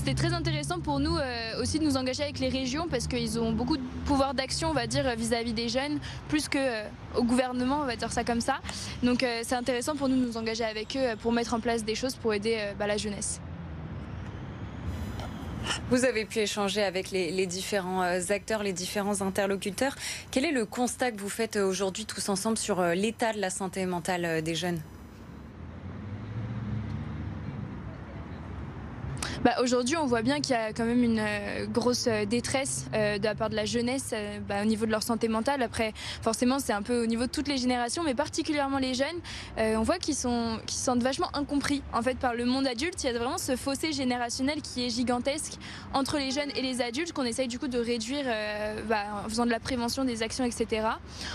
C'était très intéressant pour nous aussi de nous engager avec les régions parce qu'ils ont beaucoup de pouvoir d'action, on va dire, vis-à-vis des jeunes, plus que au gouvernement, on va dire ça comme ça. Donc c'est intéressant pour nous de nous engager avec eux pour mettre en place des choses pour aider la jeunesse. Vous avez pu échanger avec les différents acteurs, les différents interlocuteurs. Quel est le constat que vous faites aujourd'hui tous ensemble sur l'état de la santé mentale des jeunes ? Aujourd'hui, on voit bien qu'il y a quand même une grosse détresse de la part de la jeunesse au niveau de leur santé mentale. Après, forcément, c'est un peu au niveau de toutes les générations, mais particulièrement les jeunes. On voit qu'ils se sentent vachement incompris en fait, par le monde adulte. Il y a vraiment ce fossé générationnel qui est gigantesque entre les jeunes et les adultes qu'on essaye du coup de réduire en faisant de la prévention, des actions, etc.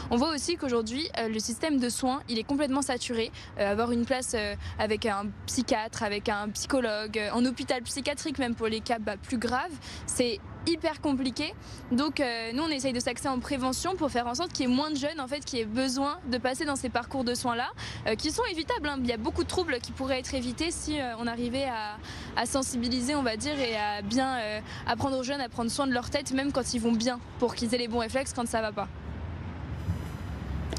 On voit aussi qu'aujourd'hui, le système de soins, il est complètement saturé. Avoir une place avec un psychiatre, avec un psychologue, en hôpital psychiatrique même pour les cas plus graves, c'est hyper compliqué. Donc nous on essaye de s'axer en prévention pour faire en sorte qu'il y ait moins de jeunes en fait qui aient besoin de passer dans ces parcours de soins là qui sont évitables. Il y a beaucoup de troubles qui pourraient être évités si on arrivait à sensibiliser, on va dire, et à bien apprendre aux jeunes à prendre soin de leur tête même quand ils vont bien, pour qu'ils aient les bons réflexes quand ça va pas.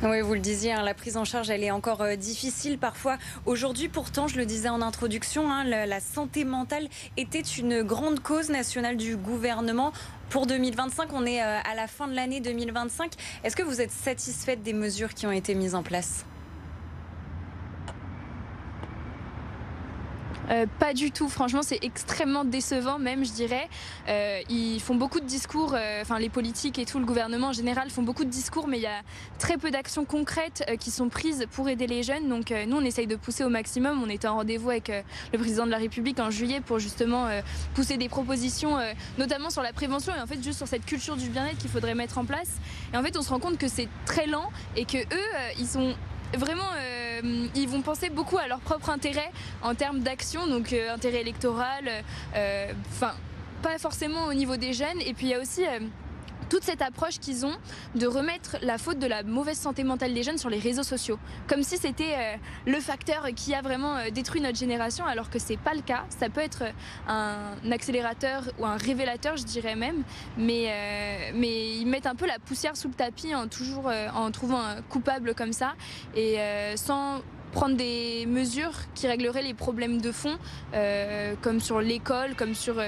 Oui, vous le disiez, la prise en charge, elle est encore difficile parfois. Aujourd'hui, pourtant, je le disais en introduction, la santé mentale était une grande cause nationale du gouvernement. Pour 2025, on est à la fin de l'année 2025. Est-ce que vous êtes satisfaite des mesures qui ont été mises en place ? Pas du tout, franchement c'est extrêmement décevant même je dirais. Ils font beaucoup de discours, les politiques et tout, le gouvernement en général font beaucoup de discours mais il y a très peu d'actions concrètes qui sont prises pour aider les jeunes. Donc nous on essaye de pousser au maximum. On était en rendez-vous avec le président de la République en juillet pour justement pousser des propositions notamment sur la prévention et en fait juste sur cette culture du bien-être qu'il faudrait mettre en place. Et en fait on se rend compte que c'est très lent et que eux ils sont vraiment, ils vont penser beaucoup à leur propre intérêt en termes d'action, donc intérêt électoral, pas forcément au niveau des jeunes. Et puis il y a aussi toute cette approche qu'ils ont de remettre la faute de la mauvaise santé mentale des jeunes sur les réseaux sociaux, comme si c'était le facteur qui a vraiment détruit notre génération, alors que c'est pas le cas. Ça peut être un accélérateur ou un révélateur, je dirais même, mais ils mettent un peu la poussière sous le tapis en trouvant un coupable comme ça et sans prendre des mesures qui régleraient les problèmes de fond, comme sur l'école, comme sur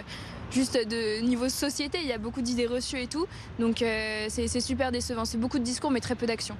juste de niveau société. Il y a beaucoup d'idées reçues et tout, donc c'est super décevant. C'est beaucoup de discours mais très peu d'action.